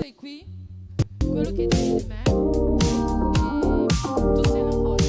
sei qui, quello che dici di me, tu sei una forza.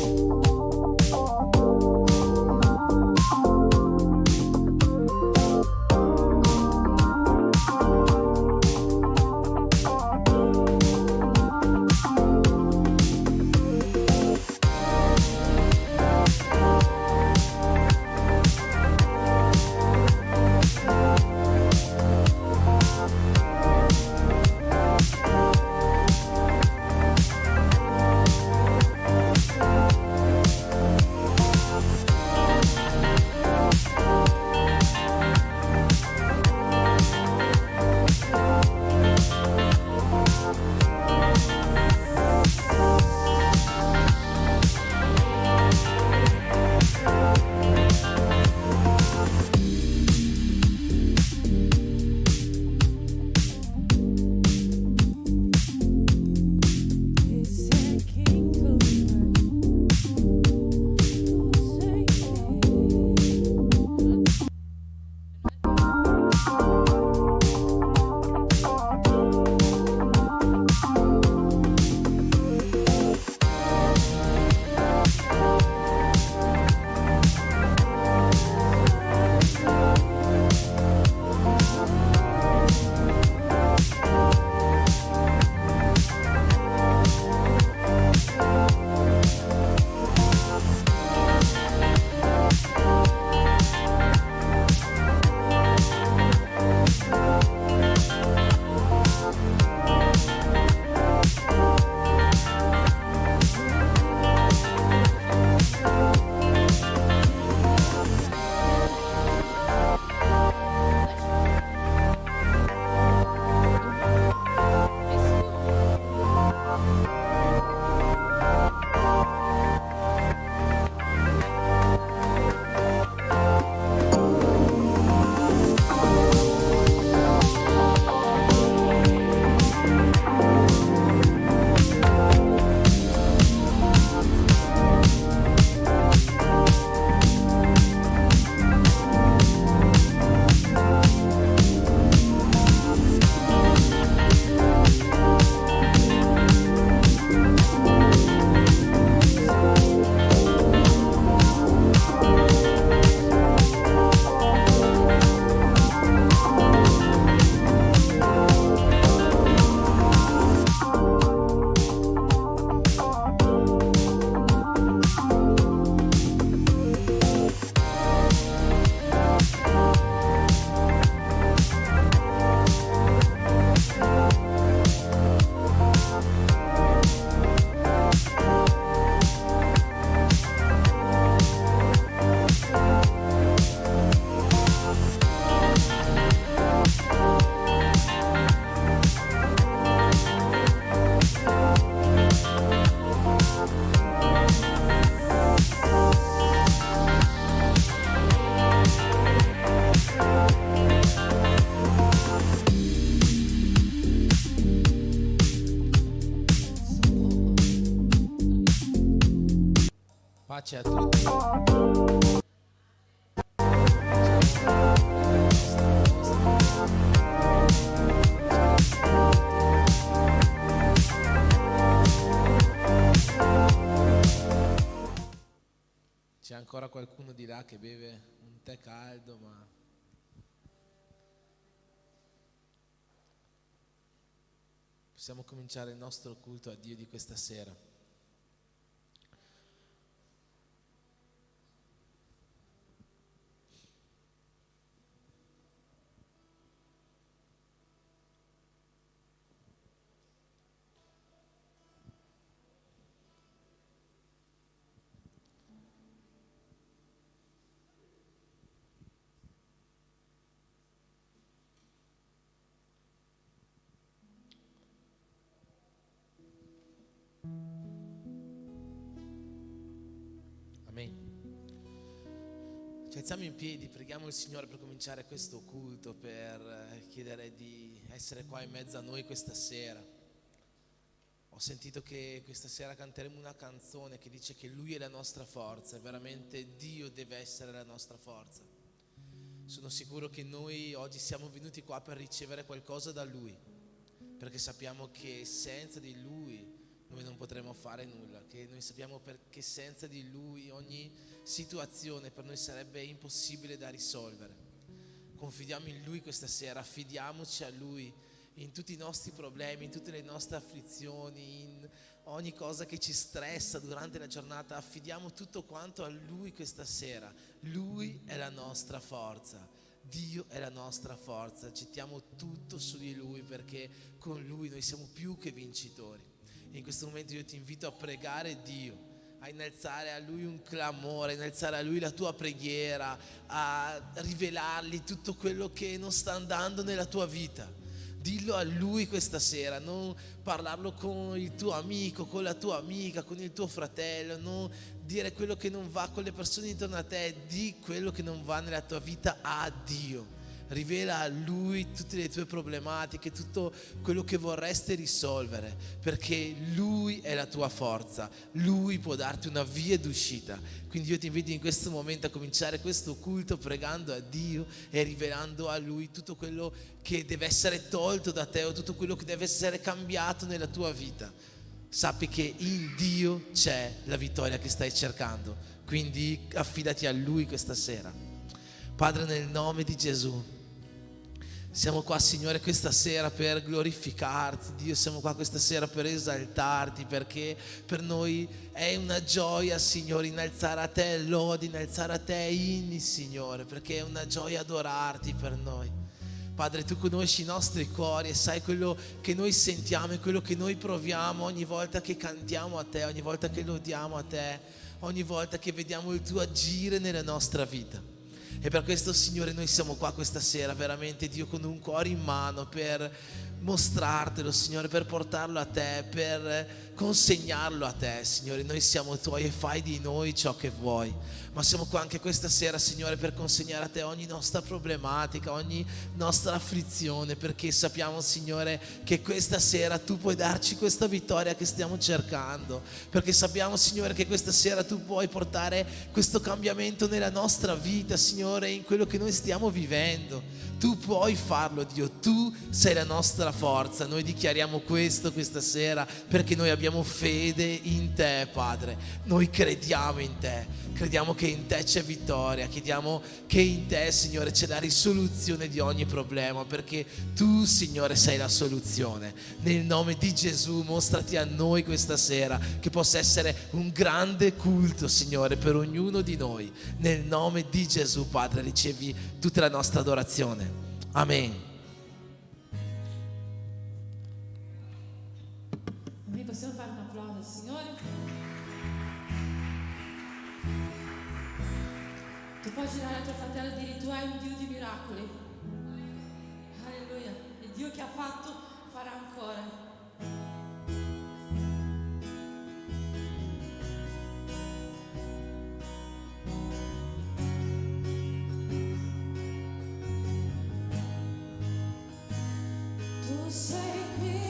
Pace a tutti. C'è ancora qualcuno di là che beve un tè caldo, ma possiamo cominciare il nostro culto a Dio di questa sera. Amen. Ci alziamo in piedi, preghiamo il Signore per cominciare questo culto, per chiedere di essere qua in mezzo a noi questa sera. Ho sentito che questa sera canteremo una canzone che dice che Lui è la nostra forza, e veramente Dio deve essere la nostra forza. Sono sicuro che noi oggi siamo venuti qua per ricevere qualcosa da Lui, perché sappiamo che senza di Lui noi non potremo fare nulla, che noi sappiamo che senza di Lui ogni situazione per noi sarebbe impossibile da risolvere. Confidiamo in Lui questa sera, affidiamoci a Lui in tutti i nostri problemi, in tutte le nostre afflizioni, in ogni cosa che ci stressa durante la giornata. Affidiamo tutto quanto a Lui questa sera. Lui è la nostra forza, Dio è la nostra forza, gettiamo tutto su di Lui, perché con Lui noi siamo più che vincitori. In questo momento io ti invito a pregare Dio, a innalzare a Lui un clamore, a innalzare a Lui la tua preghiera, a rivelargli tutto quello che non sta andando nella tua vita. Dillo a Lui questa sera, non parlarlo con il tuo amico, con la tua amica, con il tuo fratello, non dire quello che non va con le persone intorno a te, di quello che non va nella tua vita a Dio. Rivela a Lui tutte le tue problematiche, tutto quello che vorresti risolvere, perché Lui è la tua forza, Lui può darti una via d'uscita. Quindi io ti invito in questo momento a cominciare questo culto pregando a Dio e rivelando a Lui tutto quello che deve essere tolto da te o tutto quello che deve essere cambiato nella tua vita. Sappi che in Dio c'è la vittoria che stai cercando, quindi affidati a Lui questa sera. Padre, nel nome di Gesù, siamo qua, Signore, questa sera per glorificarti. Dio, siamo qua questa sera per esaltarti, perché per noi è una gioia, Signore, innalzare a te lodi, innalzare a te inni, Signore, perché è una gioia adorarti per noi. Padre, tu conosci i nostri cuori e sai quello che noi sentiamo e quello che noi proviamo ogni volta che cantiamo a te, ogni volta che lodiamo a te, ogni volta che vediamo il tuo agire nella nostra vita. E per questo, Signore, noi siamo qua questa sera, veramente, Dio, con un cuore in mano per mostrartelo, Signore, per portarlo a te, per consegnarlo a te, Signore. Noi siamo tuoi e fai di noi ciò che vuoi. Ma siamo qua anche questa sera, Signore, per consegnare a te ogni nostra problematica, ogni nostra afflizione, perché sappiamo, Signore, che questa sera tu puoi darci questa vittoria che stiamo cercando, perché sappiamo, Signore, che questa sera tu puoi portare questo cambiamento nella nostra vita, Signore, in quello che noi stiamo vivendo. Tu puoi farlo, Dio, tu sei la nostra forza. Noi dichiariamo questo questa sera perché noi abbiamo fede in te, Padre. Noi crediamo in te, crediamo che in te c'è vittoria, crediamo che in te, Signore, c'è la risoluzione di ogni problema, perché tu, Signore, sei la soluzione. Nel nome di Gesù mostrati a noi questa sera, che possa essere un grande culto, Signore, per ognuno di noi. Nel nome di Gesù, Padre, ricevi tutta la nostra adorazione. Amen. Amen. Possiamo fare un applauso al Signore? Tu puoi girare al tuo fratello e dire: tu hai un Dio di miracoli. Alleluia. Il Dio che ha fatto farà ancora. Tu sei qui.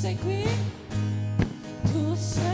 Sei qui, tu sei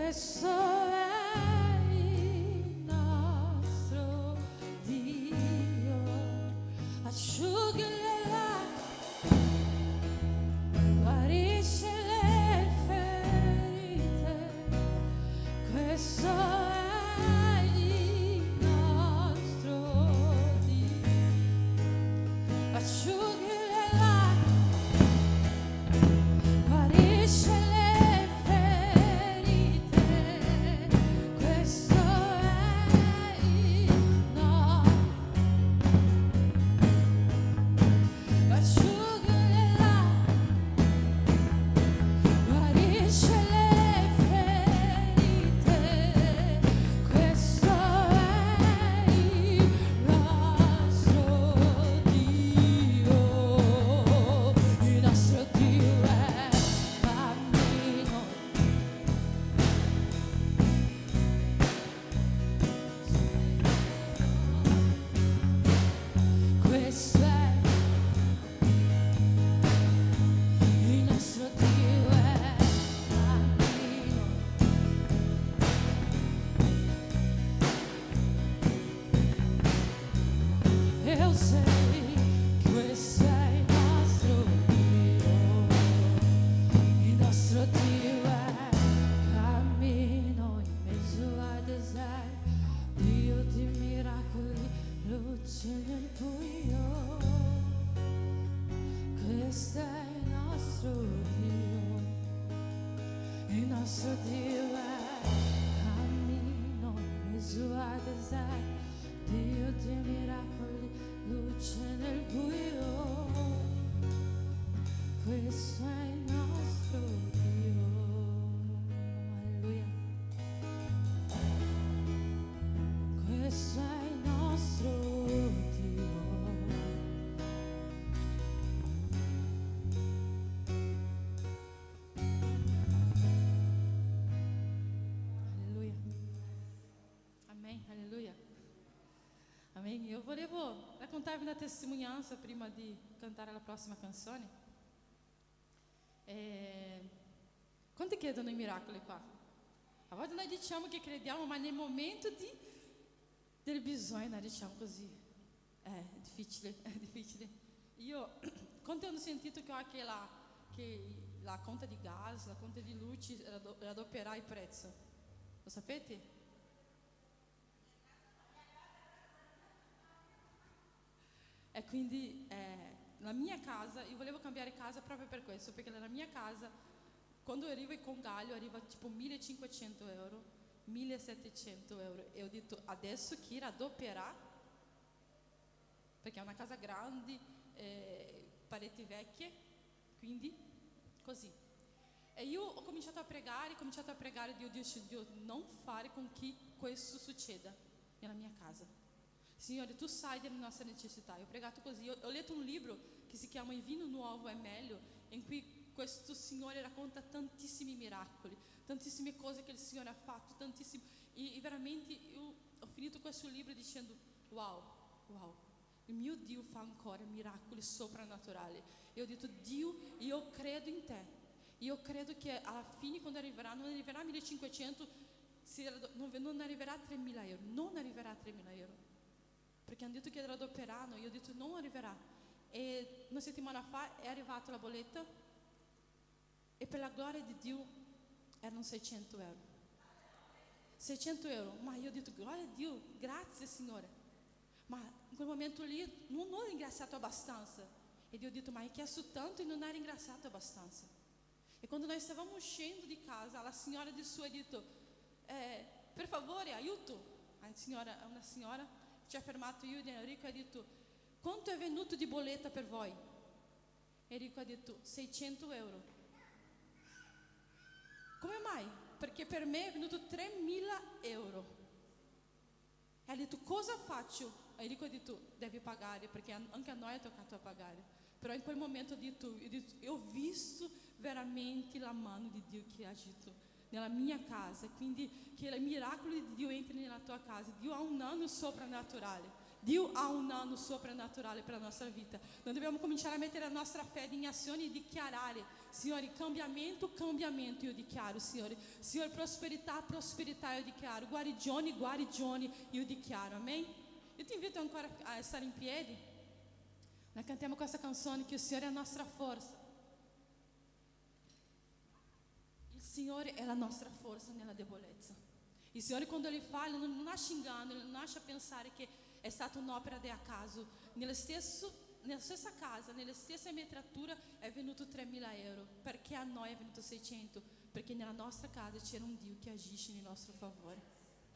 Questo è il nostro Dio, asciuga le lacrime, guarisce le ferite. Questo è il nostro Dio, asciuga le lacrime, guarisce le eu sei que questo è il nostro Dio. Il nostro Dio è cammino in mezzo al deserto, Dio di miracoli, luce nel buio. Questo è il nostro Dio. Il nostro Dio è cammino in mezzo al deserto, Dio di miracoli, luce nel buio. Questo è il nostro Dio. Alleluia. Questo è il nostro Dio. Alleluia. Amen. Alleluia. Amém? Eu volevo raccontarvi una testimonianza prima di cantare la prossima canzone. Quanti credono in miracoli qua? A volte noi diciamo che crediamo, ma nel momento del bisogno noi diciamo così. È difficile, è difficile. Io, quando hanno sentito che la conta di gas, la conta di luce raddopierà il prezzo, lo sapete? E quindi la mia casa, io volevo cambiare casa proprio per questo, perché nella mia casa, quando arrivo in congaglio, arriva tipo 1.500 euro, 1.700 euro. E ho detto, adesso chi raddoppierà? Perché è una casa grande, pareti vecchie, quindi così. E io ho cominciato a pregare Dio, non fare con che questo succeda nella mia casa. Signore, tu sai delle nostre necessità. Io ho pregato così. Ho letto un libro che si chiama Il vino nuovo è meglio, in cui questo Signore racconta tantissimi miracoli, tantissime cose che il Signore ha fatto, tantissimi. E veramente io ho finito questo libro dicendo, wow, il mio Dio fa ancora miracoli soprannaturali. E ho detto, Dio, io credo in te. Io credo che alla fine, quando arriverà, non arriverà a 1.500, non arriverà a 3.000 euro, non arriverà a 3.000 euro. Perché hanno detto che raddopieranno, io ho detto non arriverà. E una settimana fa è arrivata la bolletta e per la gloria di Dio erano 600 euro. 600 euro, ma io ho detto gloria a Dio, grazie Signore. Ma in quel momento lì non ho ringraziato abbastanza. E Dio ha detto, ma hai chiesto tanto e non hai ringraziato abbastanza. E quando noi stavamo uscendo di casa, la signora di su ha detto, per favore aiuto. Una signora ci ha fermato io e Enrico e ha detto, quanto è venuto di bolletta per voi? Enrico ha detto 600 euro. Come mai? Perché per me è venuto 3.000 euro. E ha detto, cosa faccio? Enrico ha detto, devi pagare, perché anche a noi è toccato a pagare. Però in quel momento io ho visto veramente la mano di Dio che ha agito nella mia casa, quindi che i miracoli di Dio entrino nella tua casa. Dio ha un anno soprannaturale. Dio ha un anno soprannaturale per la nostra vita. Noi dobbiamo cominciare a mettere la nostra fede in azione e dichiarare: Signore, cambiamento, cambiamento, io dichiaro, Signore. Signore, prosperità, prosperità, io dichiaro. Guarigione, guarigione, io dichiaro. Amém? Eu ti invito ancora a stare in piedi. Noi cantiamo questa canzone che il Signore è la nostra forza. Il Signore è la nostra forza nella debolezza. Il Signore, quando Ele fala, non lascia ingano, Ele non lascia pensare che è stata un'opera di a caso. Nella stessa casa, nella stessa metratura è venuto 3.000 euro. Perché a noi è venuto 600? Perché nella nostra casa c'era un Dio che agisce in nostro favore.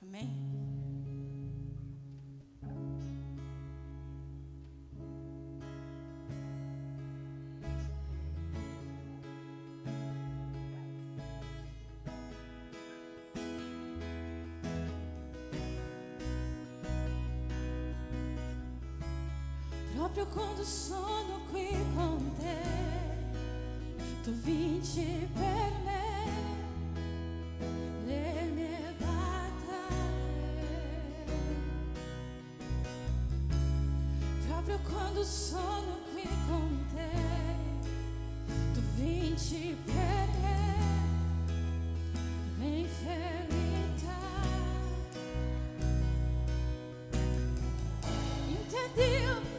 Amém? Proprio quando sono qui con te, tu vinci per me le mie battaglie. Proprio quando sono qui con te, tu vinci per me le infermità. In te, Dio,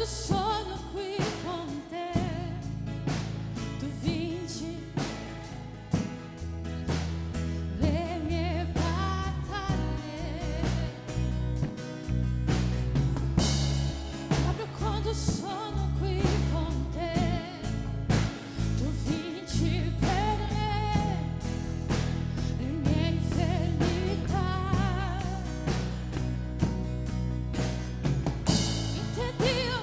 sono qui con te, tu vinci le mie battaglie. Proprio quando sono qui con te, tu vinci per me le mie infermità. In te, Dio,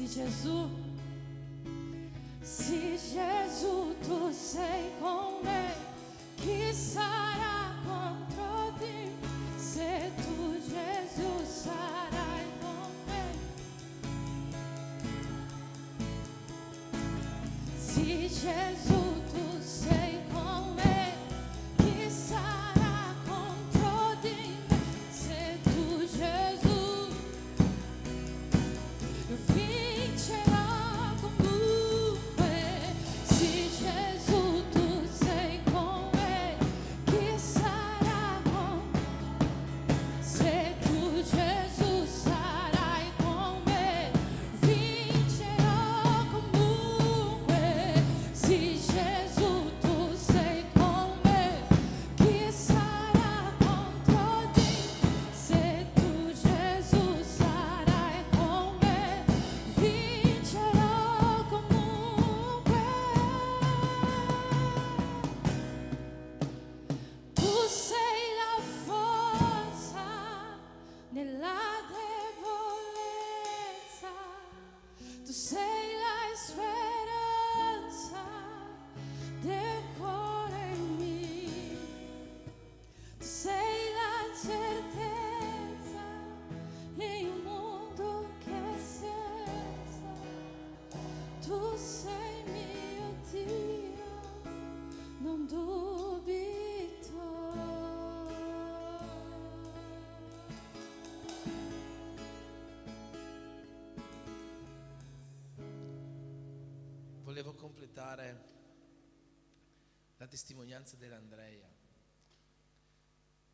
Gesù, se Gesù tu sei con me, chi sarà contro di me? Se tu Gesù sarai con me, se Gesù tu sei con me, chi sarà contro di me? Se tu Gesù ascoltare la testimonianza dell'Andrea,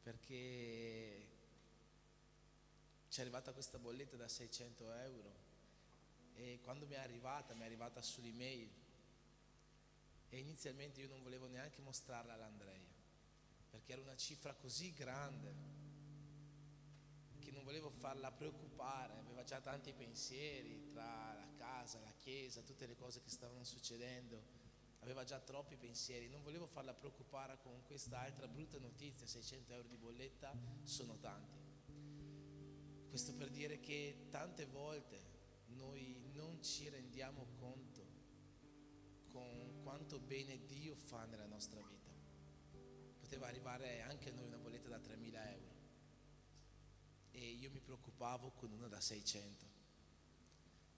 perché ci è arrivata questa bolletta da 600 euro e quando mi è arrivata sull'email, e inizialmente io non volevo neanche mostrarla all'Andrea perché era una cifra così grande che non volevo farla preoccupare. Aveva già tanti pensieri tra la casa, la chiesa, tutte le cose che stavano succedendo, aveva già troppi pensieri, non volevo farla preoccupare con questa altra brutta notizia. 600 euro di bolletta sono tanti. Questo per dire che tante volte noi non ci rendiamo conto con quanto bene Dio fa nella nostra vita. Poteva arrivare anche a noi una bolletta da 3.000 euro e io mi preoccupavo con una da 600.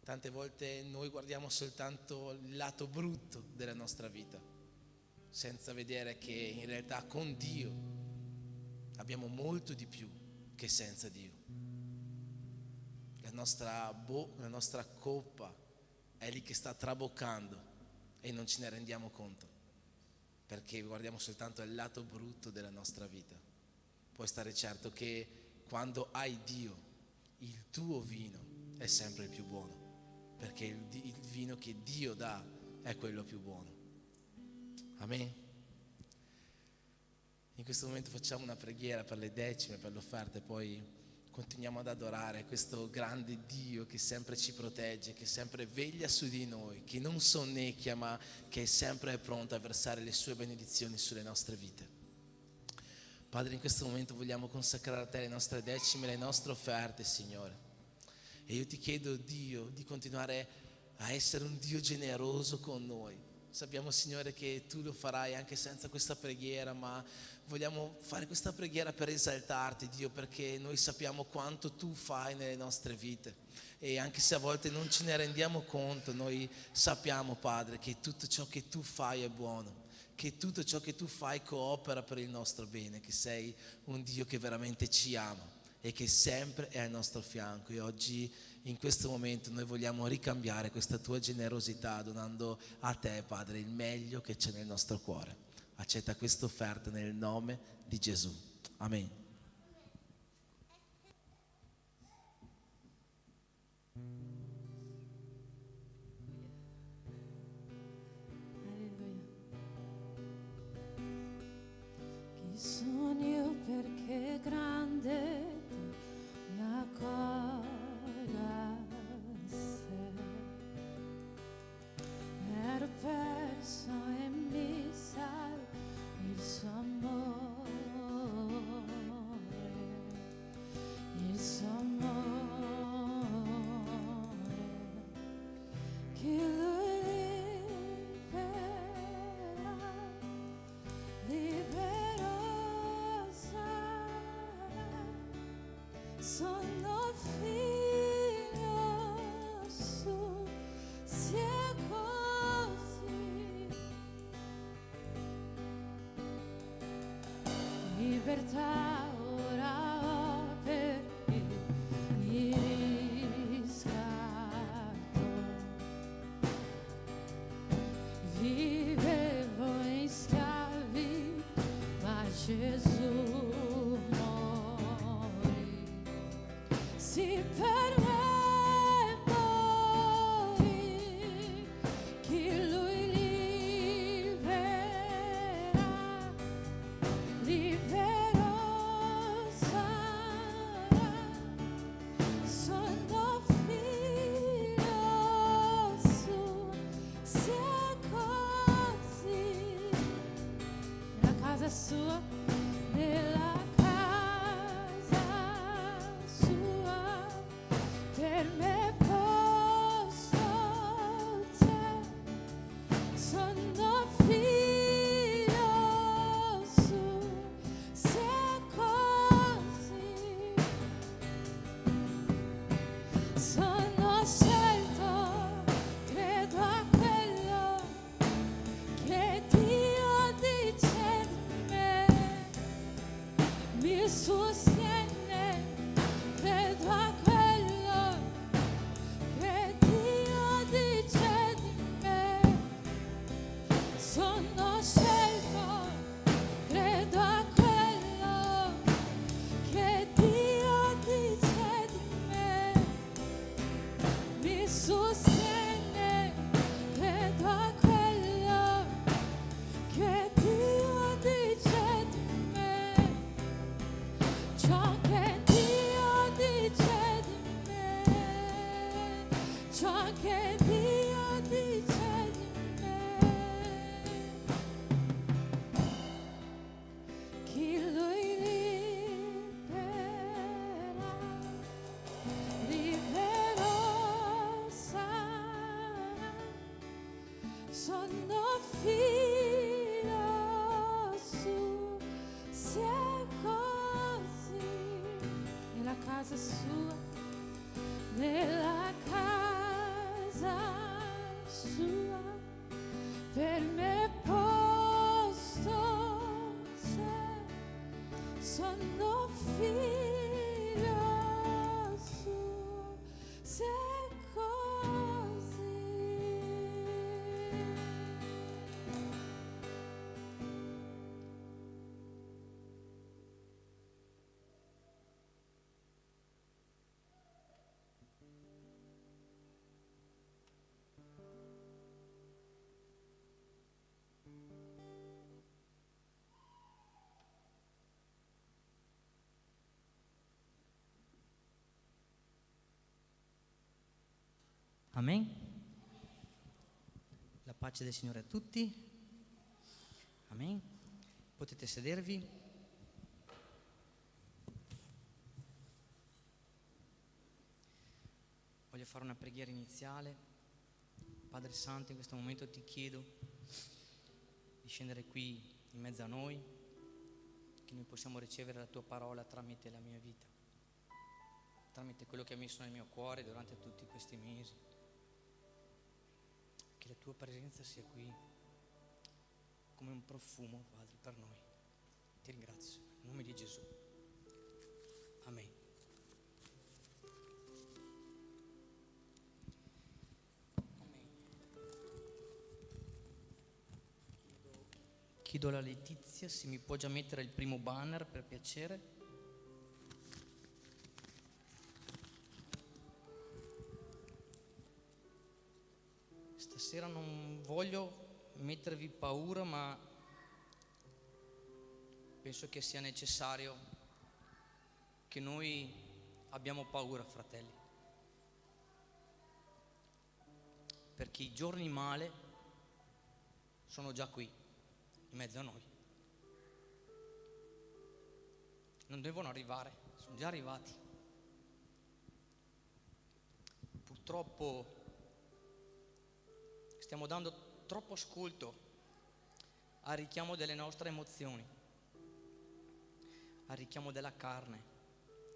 Tante volte noi guardiamo soltanto il lato brutto della nostra vita, senza vedere che in realtà con Dio abbiamo molto di più che senza Dio. La nostra coppa è lì che sta traboccando e non ce ne rendiamo conto, perché guardiamo soltanto il lato brutto della nostra vita. Puoi stare certo che quando hai Dio, il tuo vino è sempre il più buono, perché il vino che Dio dà è quello più buono. Amen. In questo momento facciamo una preghiera per le decime, per l'offerta, e poi continuiamo ad adorare questo grande Dio che sempre ci protegge, che sempre veglia su di noi, che non sonnecchia ma che sempre è pronto a versare le sue benedizioni sulle nostre vite. Padre, in questo momento vogliamo consacrare a te le nostre decime, le nostre offerte, Signore. E io ti chiedo, Dio, di continuare a essere un Dio generoso con noi. Sappiamo, Signore, che tu lo farai anche senza questa preghiera, ma vogliamo fare questa preghiera per esaltarti, Dio, perché noi sappiamo quanto tu fai nelle nostre vite. E anche se a volte non ce ne rendiamo conto, noi sappiamo, Padre, che tutto ciò che tu fai è buono, che tutto ciò che tu fai coopera per il nostro bene, che sei un Dio che veramente ci ama e che sempre è al nostro fianco. E oggi, in questo momento, noi vogliamo ricambiare questa tua generosità donando a te, Padre, il meglio che c'è nel nostro cuore. Accetta questa offerta nel nome di Gesù. Amen. Chi sono io perché grande mi accorgi sé. Ero perso e mi salva il suo amore, il suo amore, che lui libero sarà. Sono figlio suo, sia così. Libertà ora ho per il riscatto. Vivevo in schiavi, ma Gesù morì. Sì, per me morì, chi lui libera, libero sarà. Sono figlio suo, sia così. Nella casa sua, nella casa sua, per me posto c'è. Sono figlio suo, sia così. Sono scelto, credo a quello che Dio dice di me. casa sua, nella casa sua, per me posto c'è, sono figlio suo, se così. Amen. La pace del Signore a tutti. Amen. Potete sedervi. Voglio fare una preghiera iniziale. Padre Santo, in questo momento ti chiedo di scendere qui in mezzo a noi, che noi possiamo ricevere la tua parola tramite la mia vita, tramite quello che hai messo nel mio cuore durante tutti questi mesi. Che la tua presenza sia qui come un profumo, Padre, per noi. Ti ringrazio, in nome di Gesù. Amen. Chiedo alla Letizia se mi può già mettere il primo banner, per piacere. Stasera non voglio mettervi paura, ma penso che sia necessario che noi abbiamo paura, fratelli, perché i giorni male sono già qui, in mezzo a noi. Non devono arrivare, sono già arrivati. Purtroppo stiamo dando troppo ascolto al richiamo delle nostre emozioni, al richiamo della carne.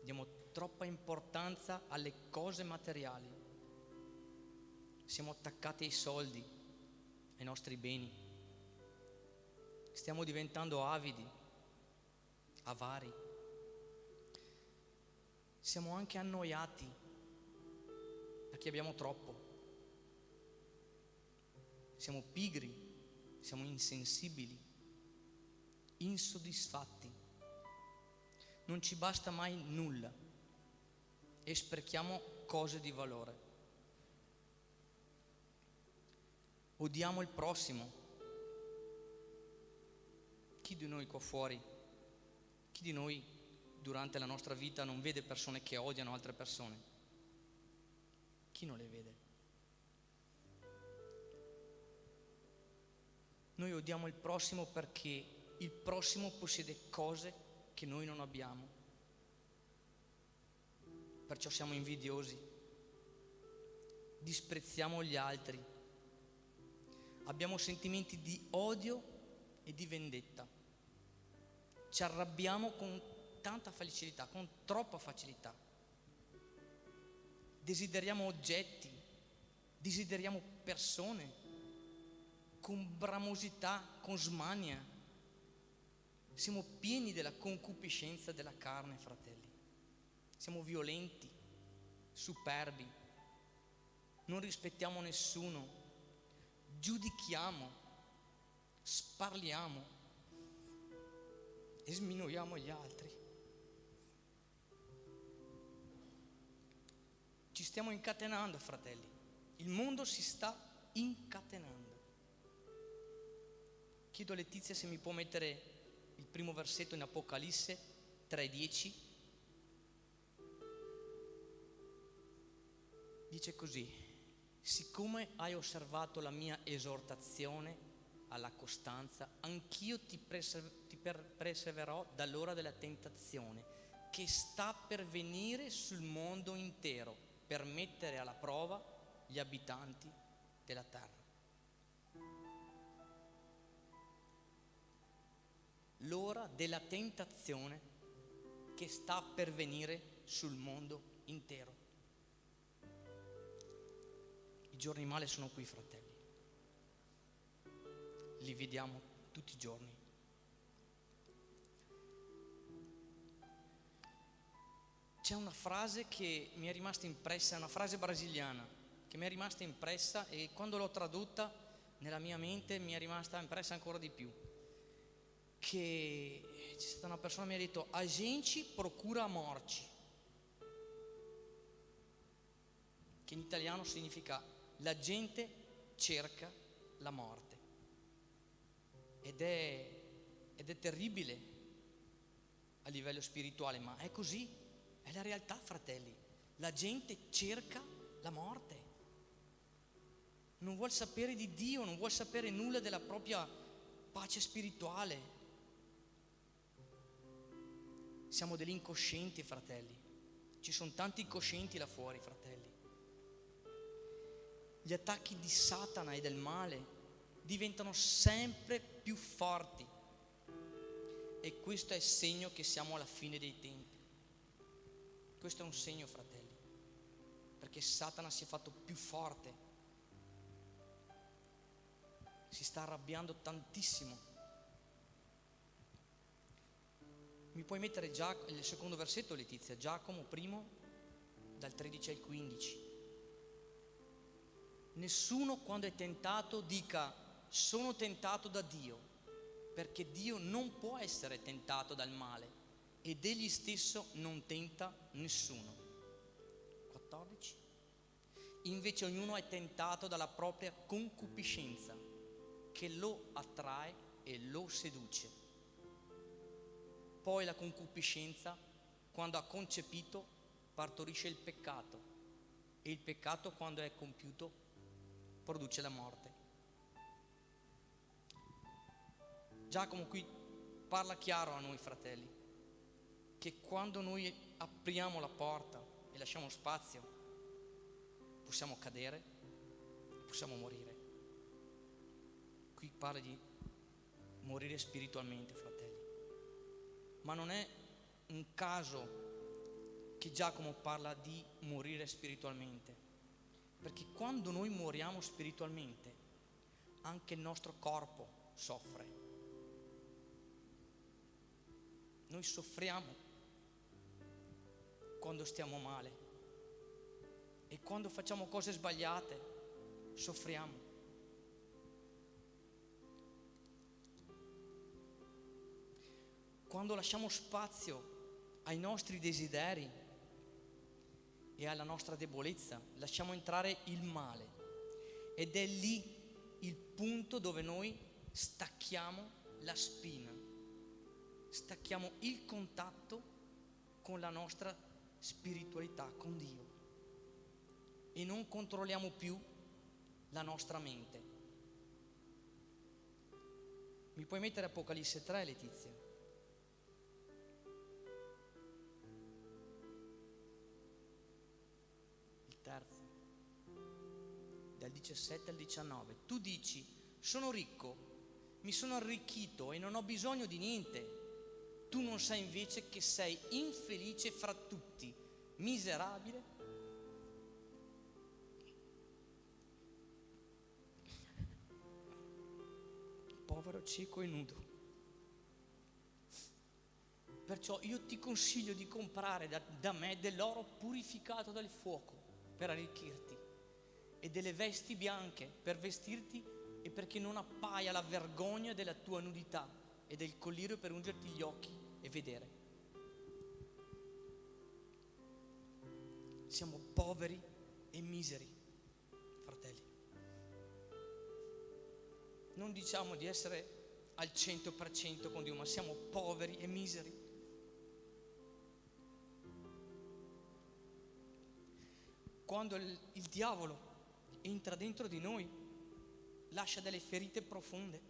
Diamo troppa importanza alle cose materiali. Siamo attaccati ai soldi, ai nostri beni. Stiamo diventando avidi, avari. Siamo anche annoiati perché abbiamo troppo. Siamo pigri, siamo insensibili, insoddisfatti. Non ci basta mai nulla e sprechiamo cose di valore. Odiamo il prossimo. Chi di noi qua fuori, chi di noi durante la nostra vita non vede persone che odiano altre persone? Chi non le vede? Noi odiamo il prossimo perché il prossimo possiede cose che noi non abbiamo. Perciò siamo invidiosi, disprezziamo gli altri, abbiamo sentimenti di odio e di vendetta. Ci arrabbiamo con tanta facilità, con troppa facilità. Desideriamo oggetti, desideriamo persone, con bramosità, con smania. Siamo pieni della concupiscenza della carne, fratelli. Siamo violenti, superbi, non rispettiamo nessuno, giudichiamo, sparliamo e sminuiamo gli altri. Ci stiamo incatenando, fratelli. Il mondo si sta incatenando. Chiedo a Letizia se mi può mettere il primo versetto in Apocalisse 3:10. Dice così: siccome hai osservato la mia esortazione alla costanza, anch'io ti persevererò dall'ora della tentazione che sta per venire sul mondo intero, per mettere alla prova gli abitanti della terra. L'ora della tentazione che sta per venire sul mondo intero. I giorni male sono qui, fratelli. Li vediamo tutti i giorni. C'è una frase che mi è rimasta impressa, una frase brasiliana che mi è rimasta impressa, e quando l'ho tradotta nella mia mente mi è rimasta impressa ancora di più. Che c'è stata una persona che mi ha detto: a gente procura a morte, che in italiano significa la gente cerca la morte. Ed è terribile a livello spirituale, ma è così, è la realtà, fratelli. La gente cerca la morte, non vuol sapere di Dio, non vuol sapere nulla della propria pace spirituale. Siamo degli incoscienti, fratelli. Ci sono tanti incoscienti là fuori, fratelli. Gli attacchi di Satana e del male diventano sempre più forti, e questo è il segno che siamo alla fine dei tempi. Questo è un segno, fratelli, perché Satana si è fatto più forte, si sta arrabbiando tantissimo. Mi puoi mettere già il secondo versetto, Letizia? Giacomo 1, dal 13 al 15. Nessuno, quando è tentato, dica: sono tentato da Dio, perché Dio non può essere tentato dal male, ed egli stesso non tenta nessuno. 14. Invece ognuno è tentato dalla propria concupiscenza, che lo attrae e lo seduce. Poi la concupiscenza, quando ha concepito, partorisce il peccato, e il peccato, quando è compiuto, produce la morte. Giacomo qui parla chiaro a noi, fratelli, che quando noi apriamo la porta e lasciamo spazio, possiamo cadere, possiamo morire. Qui parla di morire spiritualmente, fratelli. Ma non è un caso che Giacomo parla di morire spiritualmente, perché quando noi moriamo spiritualmente, anche il nostro corpo soffre. Noi soffriamo quando stiamo male, e quando facciamo cose sbagliate soffriamo. Quando lasciamo spazio ai nostri desideri e alla nostra debolezza, lasciamo entrare il male, ed è lì il punto dove noi stacchiamo la spina, stacchiamo il contatto con la nostra spiritualità, con Dio, e non controlliamo più la nostra mente. Mi puoi mettere Apocalisse 3, Letizia? Il terzo, dal 17 al 19. Tu dici: sono ricco, mi sono arricchito e non ho bisogno di niente. Tu non sai invece che sei infelice fra tutti, miserabile, povero, cieco e nudo. Perciò io ti consiglio di comprare da me dell'oro purificato dal fuoco per arricchirti, e delle vesti bianche per vestirti, e perché non appaia la vergogna della tua nudità, e del collirio per ungerti gli occhi e vedere. Siamo poveri e miseri, fratelli. Non diciamo di essere al 100% con Dio, ma siamo poveri e miseri. Quando il diavolo entra dentro di noi, lascia delle ferite profonde,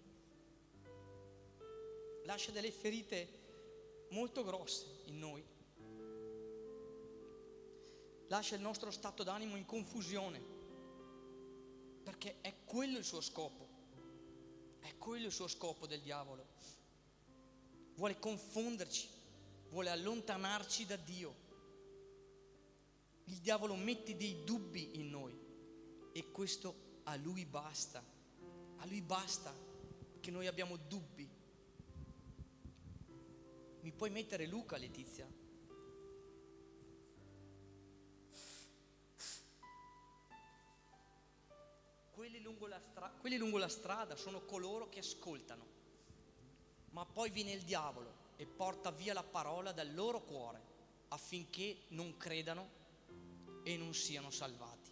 lascia delle ferite molto grosse in noi, lascia il nostro stato d'animo in confusione, perché è quello il suo scopo, è quello il suo scopo del diavolo. Vuole confonderci, vuole allontanarci da Dio. Il diavolo mette dei dubbi in noi e questo a lui basta. A lui basta che noi abbiamo dubbi. Mi puoi mettere Luca, Letizia? Quelli lungo la strada sono coloro che ascoltano, ma poi viene il diavolo e porta via la parola dal loro cuore affinché non credano e non siano salvati.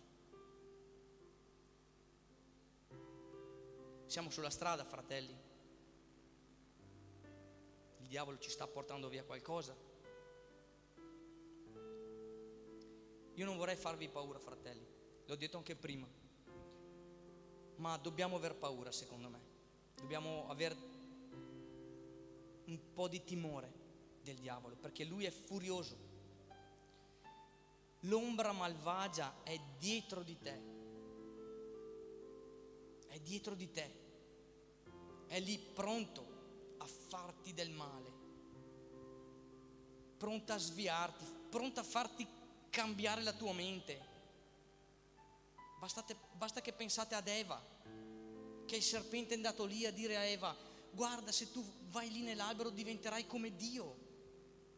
Siamo sulla strada, fratelli. Il diavolo ci sta portando via qualcosa. Io non vorrei farvi paura, fratelli, l'ho detto anche prima, ma dobbiamo aver paura, secondo me. Dobbiamo avere un po' di timore del diavolo, perché lui è furioso. L'ombra malvagia è dietro di te. È dietro di te. È lì pronto a farti del male, pronta a sviarti, pronta a farti cambiare la tua mente. Basta che pensate ad Eva, che il serpente è andato lì a dire a Eva: guarda, se tu vai lì nell'albero diventerai come Dio.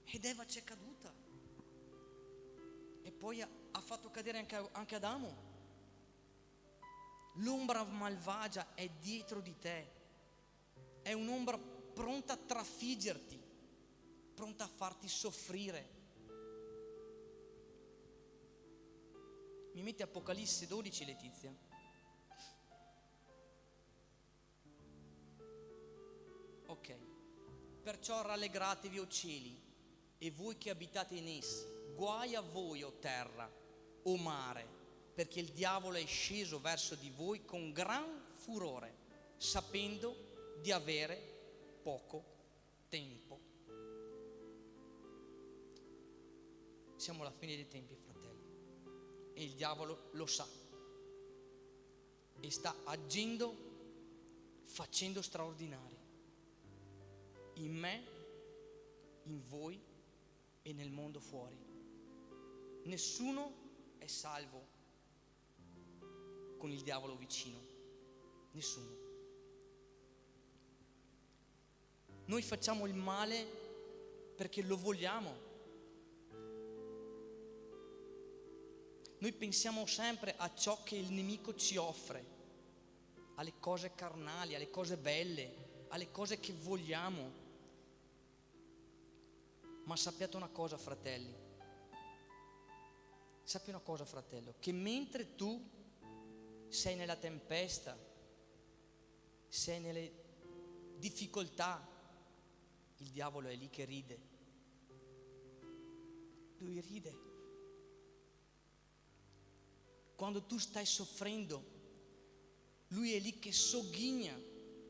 Ed Eva c'è caduta. E poi ha fatto cadere anche Adamo. L'ombra malvagia è dietro di te. È un'ombra pronta a trafiggerti, pronta a farti soffrire. Mi metti Apocalisse 12, Letizia? Ok. Perciò rallegratevi, o cieli, e voi che abitate in essi. Guai a voi, o terra, o mare, perché il diavolo è sceso verso di voi con gran furore, sapendo di avere poco tempo. Siamo alla fine dei tempi, fratelli, e il diavolo lo sa e sta agendo, facendo straordinari in me, in voi e nel mondo fuori. Nessuno è salvo con il diavolo vicino, nessuno. Noi facciamo il male perché lo vogliamo. Noi pensiamo sempre a ciò che il nemico ci offre, alle cose carnali, alle cose belle, alle cose che vogliamo. Ma sappiate una cosa, fratelli, sappi una cosa, fratello, che mentre tu sei nella tempesta, sei nelle difficoltà, il diavolo è lì che ride. Lui ride. Quando tu stai soffrendo, lui è lì che sogghigna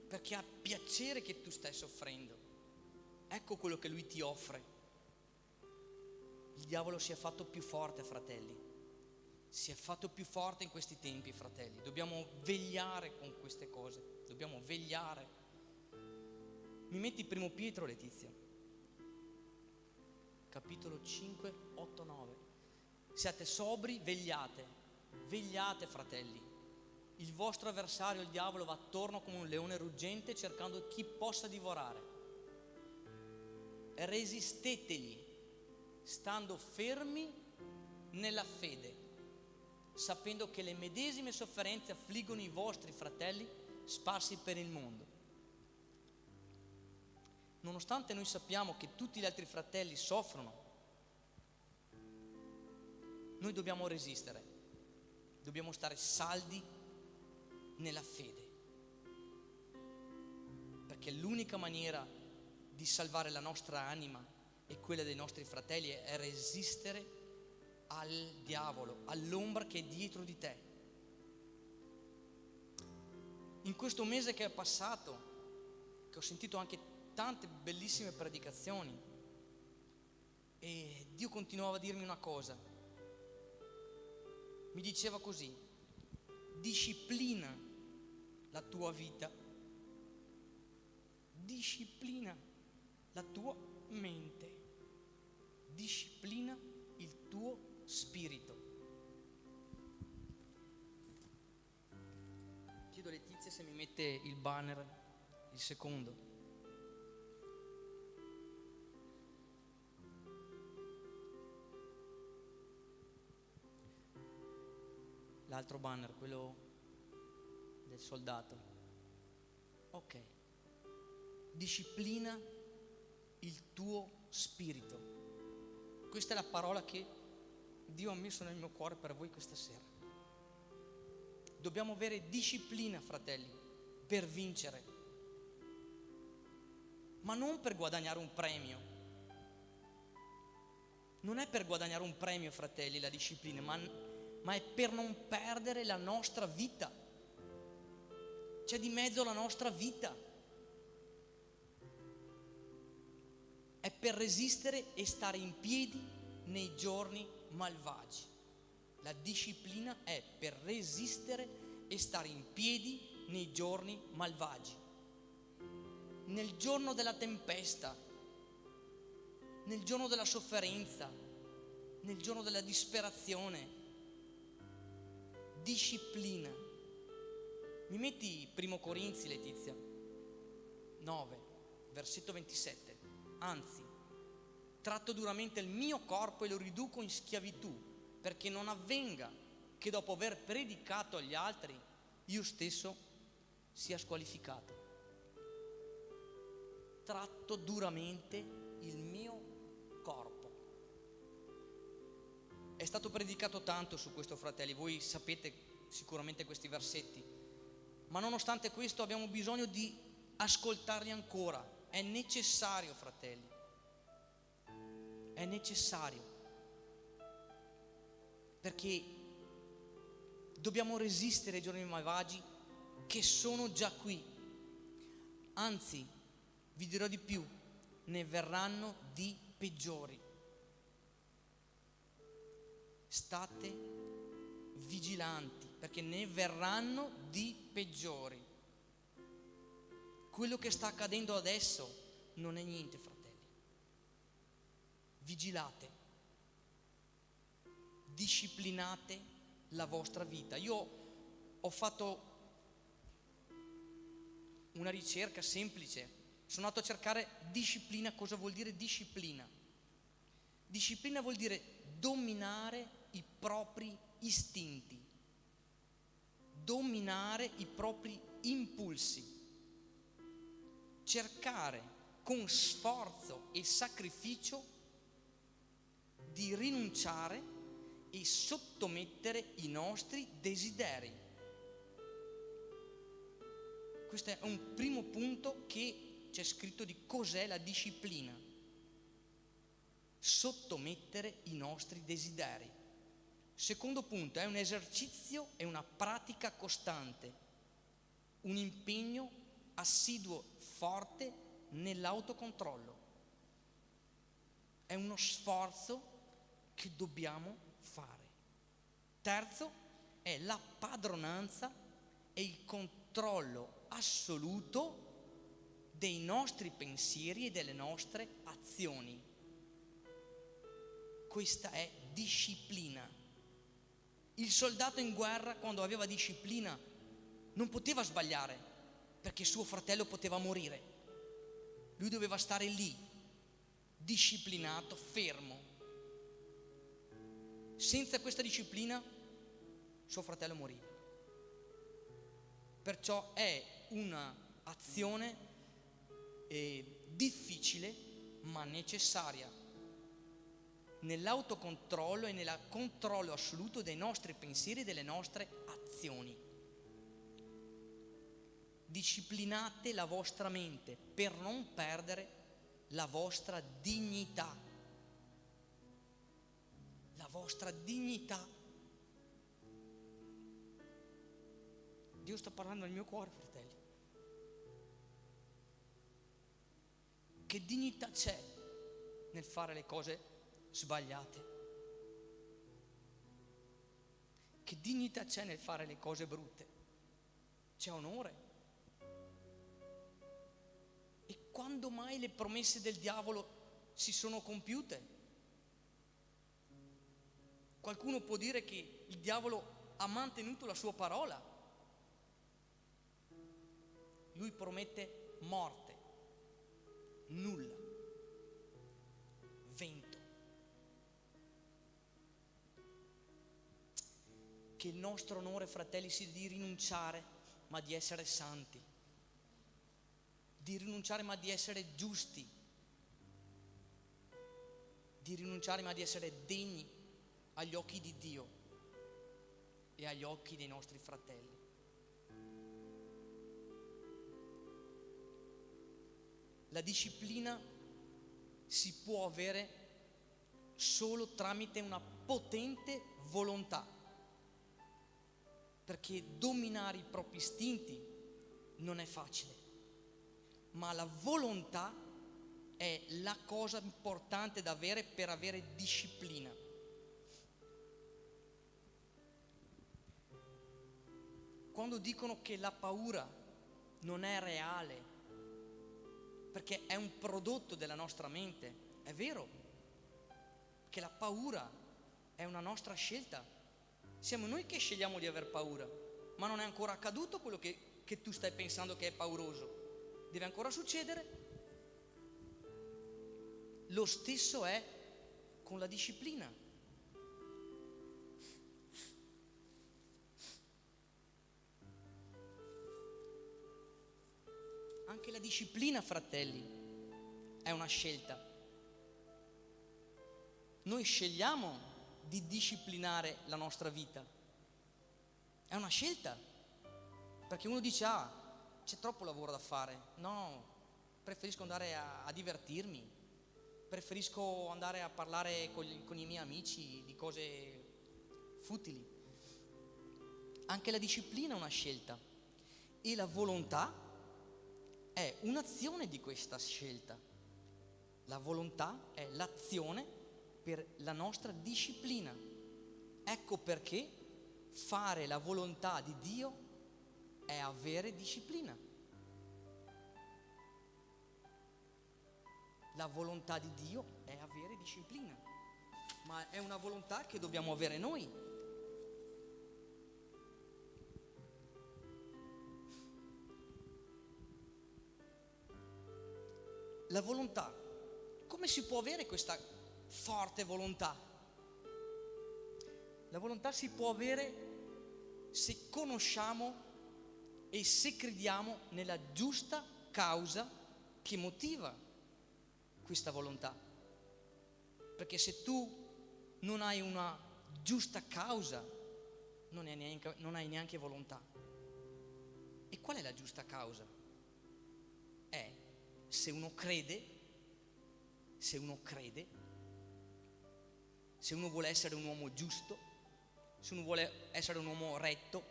perché ha piacere che tu stai soffrendo. Ecco quello che lui ti offre. Il diavolo si è fatto più forte, fratelli. Si è fatto più forte in questi tempi, fratelli. Dobbiamo vegliare con queste cose. Dobbiamo vegliare. Mi metti Primo Pietro, Letizia? Capitolo 5, 8, 9. Siate sobri, vegliate. Vegliate, fratelli. Il vostro avversario, il diavolo, va attorno come un leone ruggente cercando chi possa divorare. Resistetegli, stando fermi nella fede, sapendo che le medesime sofferenze affliggono i vostri fratelli sparsi per il mondo. Nonostante noi sappiamo che tutti gli altri fratelli soffrono, noi dobbiamo resistere, dobbiamo stare saldi nella fede, perché l'unica maniera di salvare la nostra anima e quella dei nostri fratelli è resistere al diavolo, all'ombra che è dietro di te. In questo mese che è passato, che ho sentito anche tante bellissime predicazioni, e Dio continuava a dirmi una cosa. Mi diceva così: disciplina la tua vita, disciplina la tua mente, disciplina il tuo spirito. Chiedo a Letizia se mi mette il banner, il secondo. L'altro banner, quello del soldato. Ok. Disciplina il tuo spirito. Questa è la parola che Dio ha messo nel mio cuore per voi questa sera. Dobbiamo avere disciplina, fratelli, per vincere, ma non per guadagnare un premio. Non è per guadagnare un premio, fratelli, la disciplina, ma è per non perdere la nostra vita. C'è di mezzo la nostra vita. È per resistere e stare in piedi nei giorni malvagi. La disciplina è per resistere e stare in piedi nei giorni malvagi. Nel giorno della tempesta, nel giorno della sofferenza, nel giorno della disperazione. Disciplina. Mi metti 1 Corinzi, Letizia 9, versetto 27. Anzi, tratto duramente il mio corpo e lo riduco in schiavitù, perché non avvenga che dopo aver predicato agli altri io stesso sia squalificato. Tratto duramente il mio corpo. È stato predicato tanto su questo, fratelli, voi sapete sicuramente questi versetti, ma nonostante questo abbiamo bisogno di ascoltarli ancora. È necessario, fratelli, è necessario, perché dobbiamo resistere ai giorni malvagi che sono già qui. Anzi, vi dirò di più, ne verranno di peggiori. State vigilanti, perché ne verranno di peggiori. Quello che sta accadendo adesso non è niente, fratelli. Vigilate, disciplinate la vostra vita. Io ho fatto una ricerca semplice, sono andato a cercare disciplina. Cosa vuol dire disciplina? Disciplina vuol dire dominare i propri istinti, dominare i propri impulsi, cercare con sforzo e sacrificio di rinunciare e sottomettere i nostri desideri. Questo è un primo punto che c'è scritto di cos'è la disciplina. Sottomettere i nostri desideri. Secondo punto, è un esercizio e una pratica costante, un impegno assiduo, forte nell'autocontrollo. È uno sforzo che dobbiamo fare. Terzo, è la padronanza e il controllo assoluto dei nostri pensieri e delle nostre azioni. Questa è disciplina. Il soldato in guerra, quando aveva disciplina, non poteva sbagliare, perché suo fratello poteva morire. Lui doveva stare lì, disciplinato, fermo. Senza questa disciplina, suo fratello moriva. Perciò è un'azione difficile, ma necessaria, nell'autocontrollo e nel controllo assoluto dei nostri pensieri e delle nostre azioni. Disciplinate la vostra mente per non perdere la vostra dignità. La vostra dignità. Dio sta parlando nel mio cuore, fratelli. Che dignità c'è nel fare le cose sbagliate? Che dignità c'è nel fare le cose brutte? C'è onore. E quando mai le promesse del diavolo si sono compiute? Qualcuno può dire che il diavolo ha mantenuto la sua parola. Lui promette morte, nulla, vento. Che il nostro onore, fratelli, sia di rinunciare, ma di essere santi, di rinunciare ma di essere giusti, di rinunciare ma di essere degni agli occhi di Dio e agli occhi dei nostri fratelli. La disciplina si può avere solo tramite una potente volontà, perché dominare i propri istinti non è facile, ma la volontà è la cosa importante da avere per avere disciplina. Quando dicono che la paura non è reale, perché è un prodotto della nostra mente, è vero, che la paura è una nostra scelta. Siamo noi che scegliamo di aver paura, ma non è ancora accaduto quello che tu stai pensando che è pauroso. Deve ancora succedere. Lo stesso è con la disciplina. Anche la disciplina, fratelli, è una scelta. Noi scegliamo di disciplinare la nostra vita. È una scelta. Perché uno dice, c'è troppo lavoro da fare. No, preferisco andare a divertirmi. Preferisco andare a parlare con i miei amici di cose futili. Anche la disciplina è una scelta. E la volontà è un'azione di questa scelta. La volontà è l'azione per la nostra disciplina. Ecco perché fare la volontà di Dio è avere disciplina. La volontà di Dio è avere disciplina, ma è una volontà che dobbiamo avere noi. La volontà, come si può avere questa forte volontà? La volontà si può avere se conosciamo e se crediamo nella giusta causa che motiva questa volontà. Perché se tu non hai una giusta causa, non hai neanche volontà. E qual è la giusta causa? È se uno crede, se uno vuole essere un uomo giusto, se uno vuole essere un uomo retto,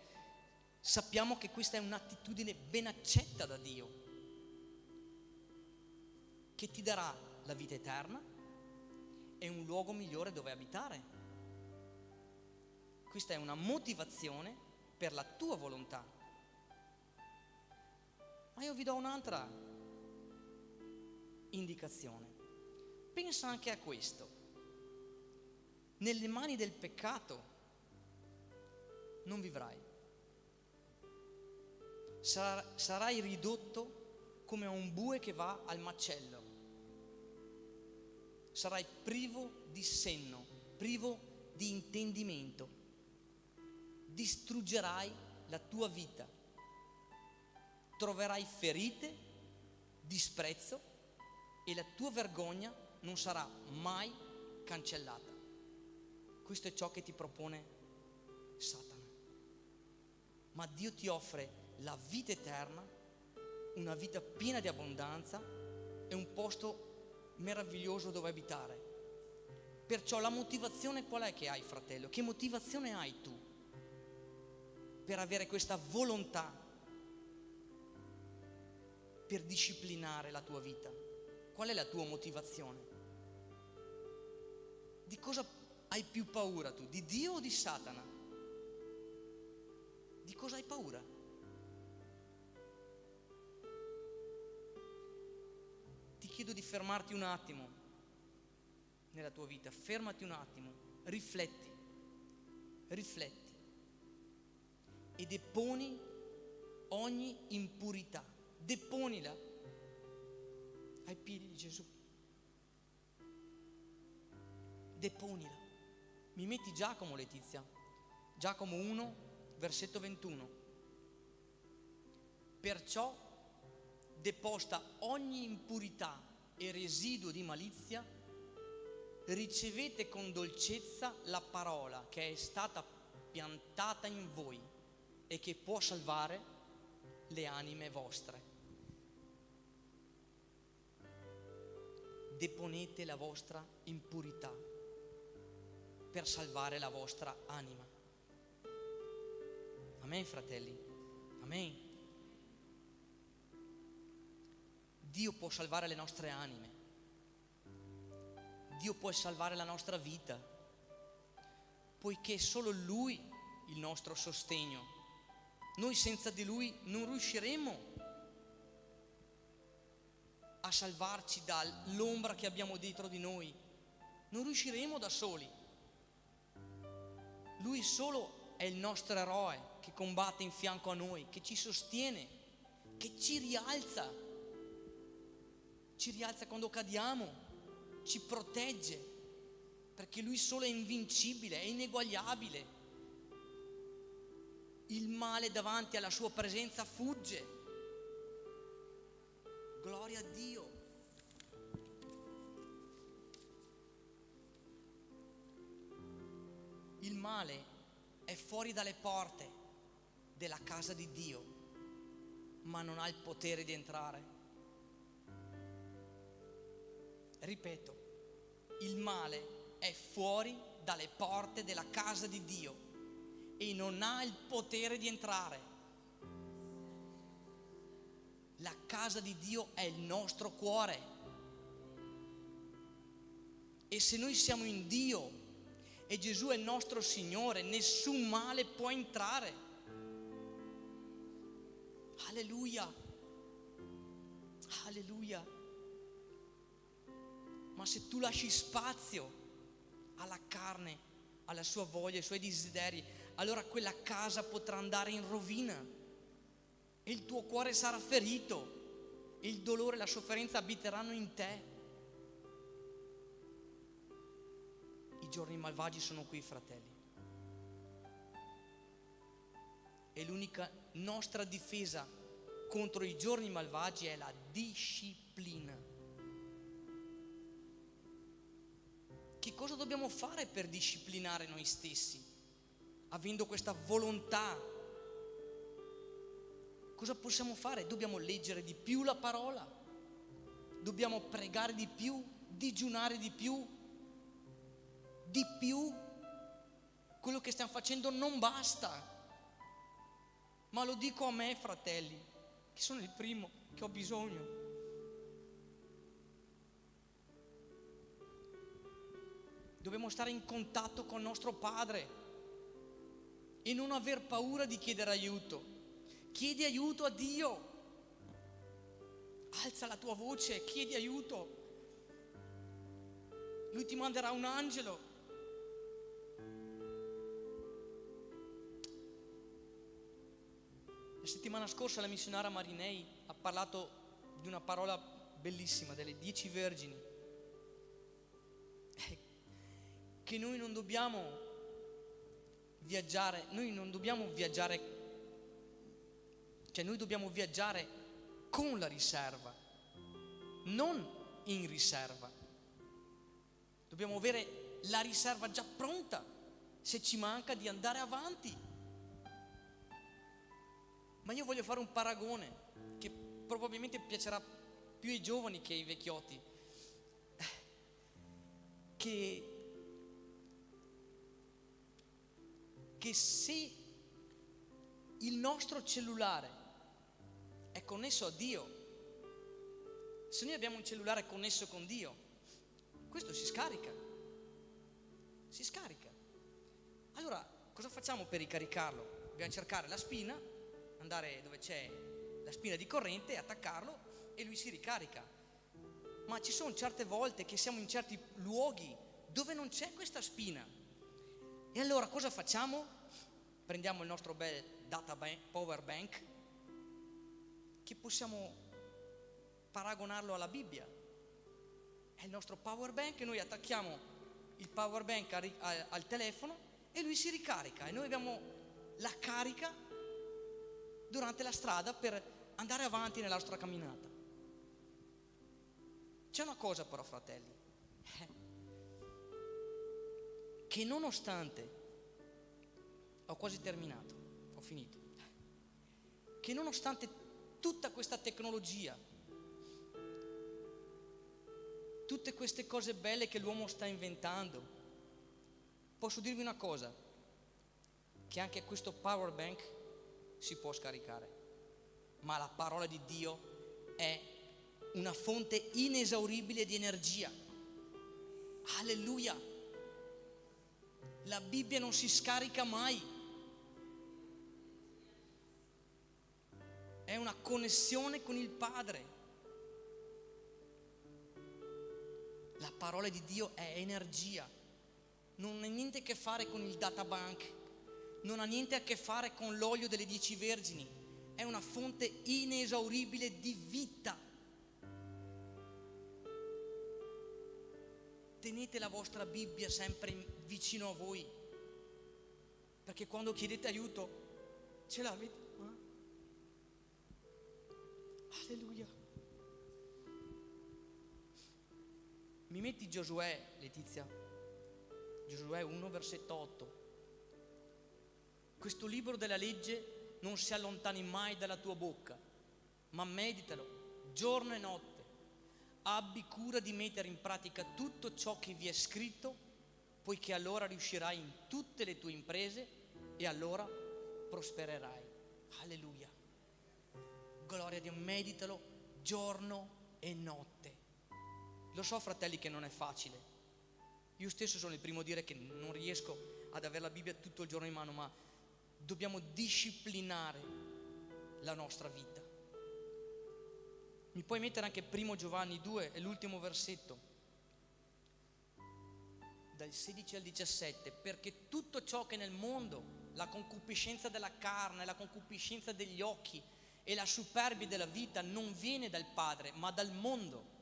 sappiamo che questa è un'attitudine ben accetta da Dio, che ti darà la vita eterna e un luogo migliore dove abitare. Questa è una motivazione per la tua volontà. Ma io vi do un'altra indicazione. Pensa anche a questo. Nelle mani del peccato non vivrai. Sarai ridotto come un bue che va al macello. Sarai privo di senno, privo di intendimento. Distruggerai la tua vita. Troverai ferite, disprezzo e la tua vergogna non sarà mai cancellata. Questo è ciò che ti propone Satana. Ma Dio ti offre la vita eterna, una vita piena di abbondanza e un posto meraviglioso dove abitare. Perciò la motivazione qual è che hai, fratello? Che motivazione hai tu per avere questa volontà per disciplinare la tua vita? Qual è la tua motivazione? Di cosa hai più paura tu? Di Dio o di Satana? Di cosa hai paura? Ti chiedo di fermarti un attimo nella tua vita, fermati un attimo, rifletti. rifletti e deponi ogni impurità, deponila ai piedi di Gesù. Deponila. Mi metti Giacomo, Letizia? Giacomo 1, versetto 21. Perciò, deposta ogni impurità e residuo di malizia, ricevete con dolcezza la parola che è stata piantata in voi e che può salvare le anime vostre. Deponete la vostra impurità per salvare la vostra anima. Amen, fratelli. Amen. Dio può salvare le nostre anime. Dio può salvare la nostra vita, poiché è solo Lui il nostro sostegno. Noi senza di Lui non riusciremo a salvarci dall'ombra che abbiamo dentro di noi. Non riusciremo da soli. Lui solo è il nostro eroe che combatte in fianco a noi, che ci sostiene, che ci rialza quando cadiamo, ci protegge, perché Lui solo è invincibile, è ineguagliabile. Il male davanti alla Sua presenza fugge. Gloria a Dio. Il male è fuori dalle porte della casa di Dio, ma non ha il potere di entrare. Ripeto, il male è fuori dalle porte della casa di Dio e non ha il potere di entrare. La casa di Dio è il nostro cuore. E se noi siamo in Dio e Gesù è il nostro Signore, nessun male può entrare. Alleluia. Alleluia. Ma se tu lasci spazio alla carne, alla sua voglia, ai suoi desideri, allora quella casa potrà andare in rovina e il tuo cuore sarà ferito e il dolore e la sofferenza abiteranno in te. I giorni malvagi sono qui, fratelli. E l'unica nostra difesa contro i giorni malvagi è la disciplina. Che cosa dobbiamo fare per disciplinare noi stessi? Avendo questa volontà, cosa possiamo fare? Dobbiamo leggere di più la parola, dobbiamo pregare di più, digiunare di più. Quello che stiamo facendo non basta. Ma lo dico a me, fratelli, che sono il primo che ho bisogno. Dobbiamo stare in contatto con il nostro Padre e non aver paura di chiedere aiuto. Chiedi aiuto a Dio. Alza la tua voce, chiedi aiuto. Lui ti manderà un angelo. La settimana scorsa la missionaria Marinei ha parlato di una parola bellissima, delle 10 vergini. Che noi non dobbiamo viaggiare, noi dobbiamo viaggiare con la riserva, non in riserva. Dobbiamo avere la riserva già pronta se ci manca di andare avanti. Ma io voglio fare un paragone che probabilmente piacerà più ai giovani che ai vecchiotti. Che se il nostro cellulare è connesso a Dio, se noi abbiamo un cellulare connesso con Dio, questo si scarica. Allora, cosa facciamo per ricaricarlo? Dobbiamo cercare la spina, andare dove c'è la spina di corrente, attaccarlo e lui si ricarica. Ma ci sono certe volte che siamo in certi luoghi dove non c'è questa spina. E allora cosa facciamo? Prendiamo il nostro bel power bank, che possiamo paragonarlo alla Bibbia. È il nostro power bank e noi attacchiamo il power bank al telefono e lui si ricarica e noi abbiamo la carica durante la strada per andare avanti nella nostra camminata. C'è una cosa però, fratelli, che nonostante, ho quasi terminato, ho finito, che nonostante tutta questa tecnologia, tutte queste cose belle che l'uomo sta inventando, posso dirvi una cosa, che anche questo power bank si può scaricare, ma la parola di Dio è una fonte inesauribile di energia. Alleluia! La Bibbia non si scarica mai, è una connessione con il Padre. La parola di Dio è energia, non ha niente a che fare con il databank, non ha niente a che fare con l'olio delle 10 vergini, è una fonte inesauribile di vita. Tenete la vostra Bibbia sempre vicino a voi, perché quando chiedete aiuto ce l'avete. Alleluia. Mi metti Giosuè, Letizia? Giosuè 1, versetto 8. Questo libro della legge non si allontani mai dalla tua bocca, ma meditalo giorno e notte. Abbi cura di mettere in pratica tutto ciò che vi è scritto, poiché allora riuscirai in tutte le tue imprese e allora prospererai. Alleluia. Gloria a Dio, meditalo giorno e notte. Lo so, fratelli, che non è facile. Io stesso sono il primo a dire che non riesco ad avere la Bibbia tutto il giorno in mano, ma dobbiamo disciplinare la nostra vita. Mi puoi mettere anche 1 Giovanni 2, è l'ultimo versetto, dal 16 al 17, perché tutto ciò che nel mondo, la concupiscenza della carne, la concupiscenza degli occhi e la superbia della vita non viene dal Padre, ma dal mondo.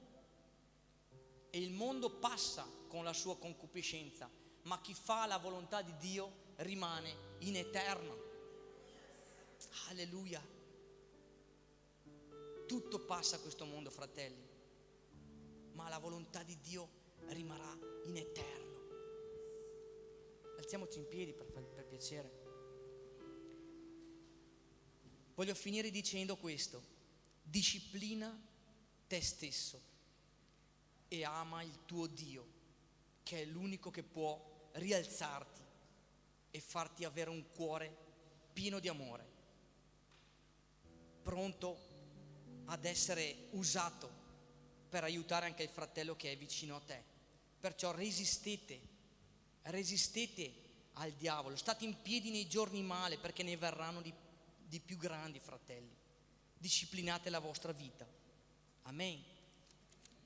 E il mondo passa con la sua concupiscenza, ma chi fa la volontà di Dio rimane in eterno. Alleluia. Tutto passa a questo mondo, fratelli, ma la volontà di Dio rimarrà in eterno. Alziamoci in piedi per piacere. Voglio finire dicendo questo: disciplina te stesso e ama il tuo Dio, che è l'unico che può rialzarti e farti avere un cuore pieno di amore, pronto ad essere usato per aiutare anche il fratello che è vicino a te. Perciò resistete al diavolo, state in piedi nei giorni male, perché ne verranno di più grandi, fratelli. Disciplinate la vostra vita. Amen.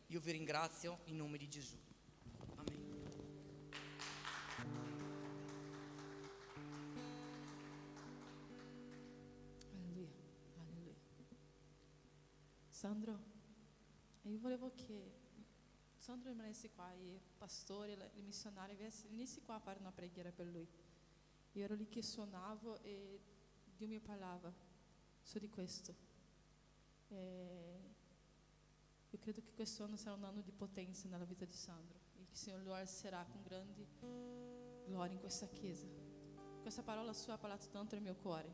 Io vi ringrazio in nome di Gesù. Amen. Alleluia, alleluia. Sandro, io volevo che Sandro rimanesse qua, i pastori, i missionari venissero qua a fare una preghiera per lui. Io ero lì che suonavo e Dio mi parlava su di questo. Io credo che quest'anno sarà un anno di potenza nella vita di Sandro e che il Signore lo alzerà con grande gloria in questa chiesa. Questa parola sua ha parlato tanto nel mio cuore.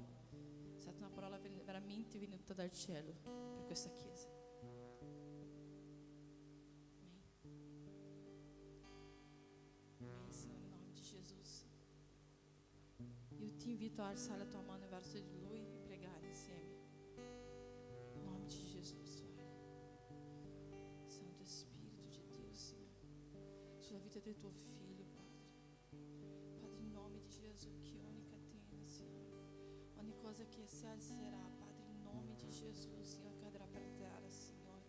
È stata una parola veramente venuta dal cielo per questa chiesa. Amém, Senhor, em nome de Jesus. Eu te invito a alçar a tua mão verso di Lui e pregare insieme. Em nome de Jesus, Pai. Santo Espírito de Deus, Senhor, sulla vita del tuo figlio, Padre. Padre, in nome di Gesù, che unica tenda, Senhor. Ogni cosa che si alzerà, Padre, in nome di Gesù, Senhor, cadrà per terra, Senhor.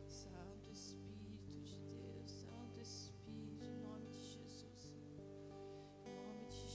Santo Espírito de Deus, Santo Espírito, em nome de Jesus, Senhor. Em nome de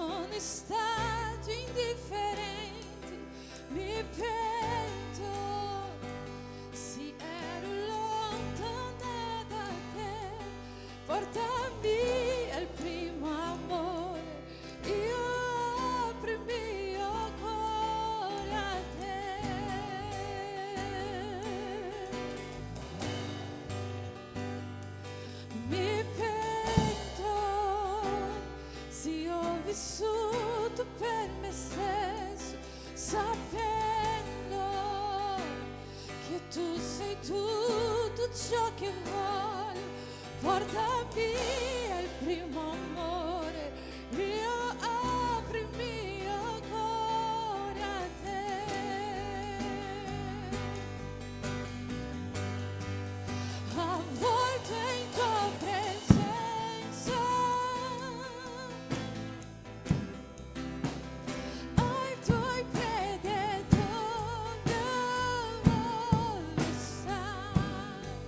sono stato indifferente, mi pento, sì ero lontana da te, portami al primo amore, io apro il mio cuore a te. Mi pento, sì ho vissuto per me stesso, sapendo che tu sei tutto ciò che voglio, portami al primo amore, io apro il mio cuore a te. Avvolto in tua presenza, ai tuoi piedi e dove voglio stare,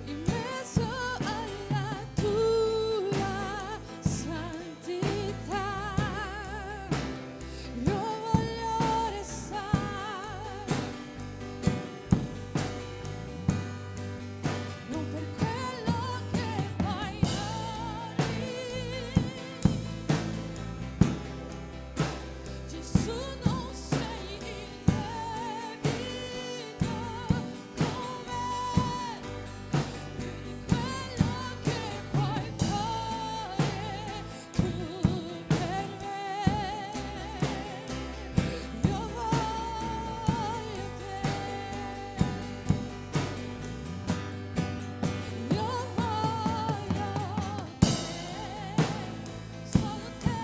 in mezzo alla tua santità. Io voglio restare, non per quello che poi Gesù non sei in debito con me, più di quello che puoi fare tu per me. Io voglio te, io voglio te, solo te,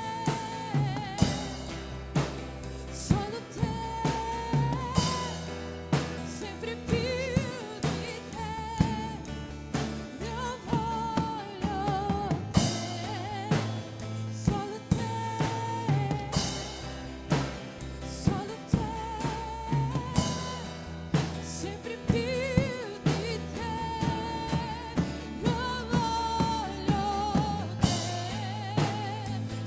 solo te, sempre più di te. Io voglio te, solo te, solo te, sempre più di te. Io voglio te,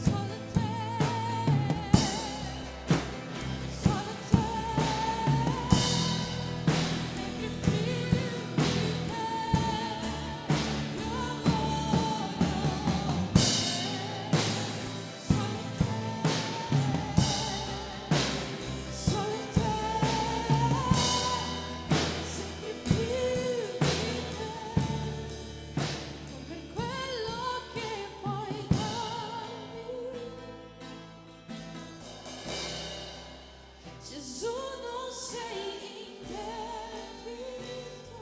solo te, solo te, sempre più di te. Io voglio te, solo te, sempre più di te, non per quello che puoi darmi. Gesù non sei in debito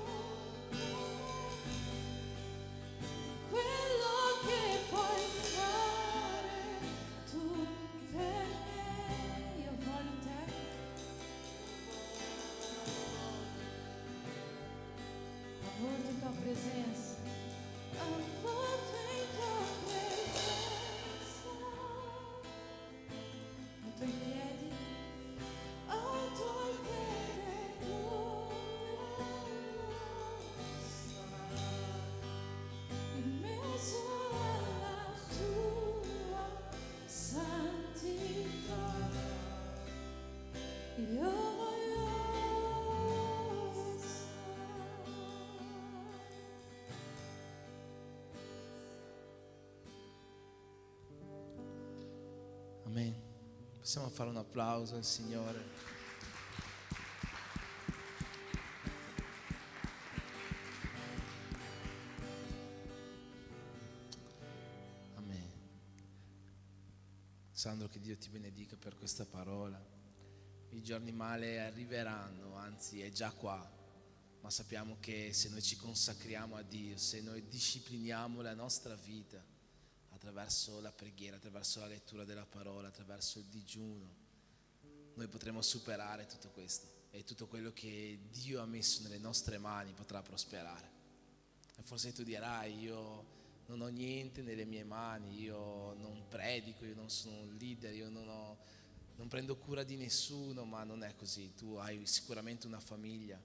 con quello che puoi fare tu per me. Io voglio te, avvolto in tua presenza, avvolto in tua presenza, ai tuoi piedi, ai tuoi piedi dove stare, in mezzo alla tua santità. Io voglio restare. Amen. Possiamo fare un applauso al Signore. Amen. Sandro, che Dio ti benedica per questa parola. I giorni male arriveranno, anzi è già qua, ma sappiamo che se noi ci consacriamo a Dio, se noi discipliniamo la nostra vita attraverso la preghiera, attraverso la lettura della parola, attraverso il digiuno, noi potremo superare tutto questo e tutto quello che Dio ha messo nelle nostre mani potrà prosperare. E forse tu dirai: io non ho niente nelle mie mani, io non predico, io non sono un leader, io non prendo cura di nessuno. Ma non è così. Tu hai sicuramente una famiglia,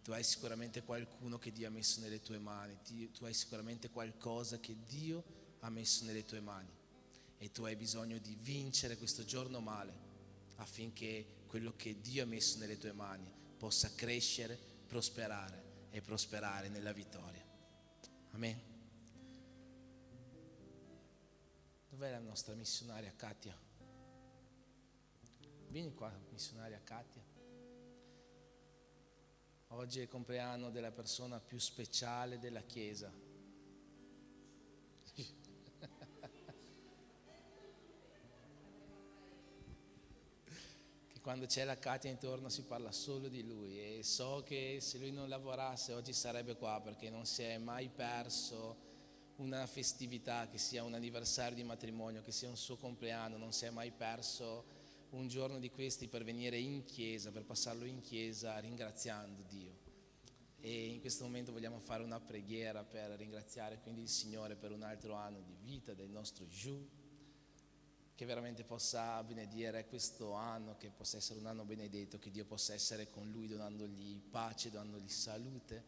tu hai sicuramente qualcuno che Dio ha messo nelle tue mani, tu hai sicuramente qualcosa che Dio ha messo nelle tue mani, e tu hai bisogno di vincere questo giorno male affinché quello che Dio ha messo nelle tue mani possa crescere, prosperare e prosperare nella vittoria. Amen. Dov'è la nostra missionaria Katia? Vieni qua, missionaria Katia. Oggi è il compleanno della persona più speciale della Chiesa. Che quando c'è la Katia intorno si parla solo di lui, e so che se lui non lavorasse oggi sarebbe qua, perché non si è mai perso una festività, che sia un anniversario di matrimonio, che sia un suo compleanno, non si è mai perso un giorno di questi per venire in chiesa, per passarlo in chiesa ringraziando Dio. E in questo momento vogliamo fare una preghiera per ringraziare quindi il Signore per un altro anno di vita del nostro Giù, che veramente possa benedire questo anno, che possa essere un anno benedetto, che Dio possa essere con lui, donandogli pace, donandogli salute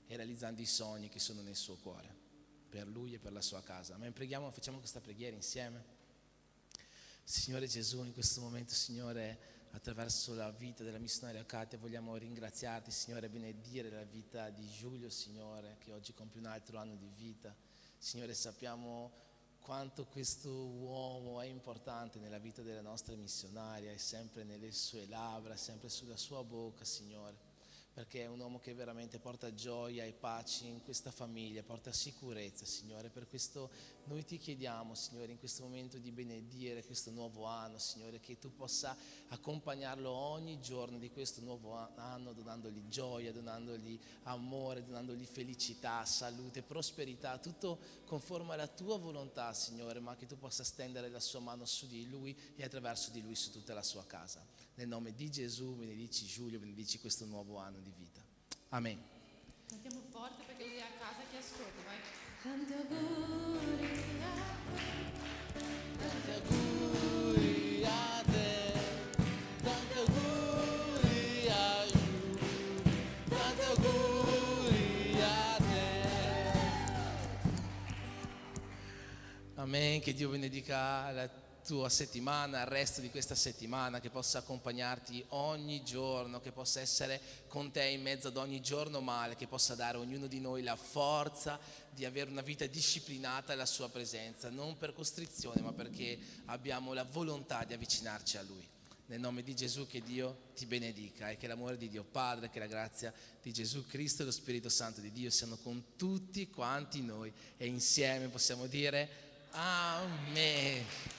e realizzando i sogni che sono nel suo cuore, per lui e per la sua casa. Ma preghiamo, facciamo questa preghiera insieme. Signore Gesù, in questo momento, Signore, attraverso la vita della missionaria Katia vogliamo ringraziarti, Signore, benedire la vita di Giulio, Signore, che oggi compie un altro anno di vita. Signore, sappiamo quanto questo uomo è importante nella vita della nostra missionaria, è sempre nelle sue labbra, sempre sulla sua bocca, Signore, perché è un uomo che veramente porta gioia e pace in questa famiglia, porta sicurezza, Signore. Per questo noi ti chiediamo, Signore, in questo momento di benedire questo nuovo anno, Signore, che tu possa accompagnarlo ogni giorno di questo nuovo anno, donandogli gioia, donandogli amore, donandogli felicità, salute, prosperità, tutto conforme alla tua volontà, Signore, ma che tu possa stendere la sua mano su di lui e attraverso di lui su tutta la sua casa. Nel nome di Gesù, benedici Giulio, benedici questo nuovo anno di vita. Amen. Cantiamo forte perché lui è a casa che ascolta, vai. Tanti auguri a Tanti auguri a te, tanti auguri a Giù, tanti auguri a te. Amen, che Dio benedica la tua settimana, il resto di questa settimana, che possa accompagnarti ogni giorno, che possa essere con te in mezzo ad ogni giorno male, che possa dare a ognuno di noi la forza di avere una vita disciplinata alla sua presenza, non per costrizione, ma perché abbiamo la volontà di avvicinarci a Lui. Nel nome di Gesù, che Dio ti benedica e che l'amore di Dio Padre, che la grazia di Gesù Cristo e lo Spirito Santo di Dio siano con tutti quanti noi, e insieme possiamo dire Amen.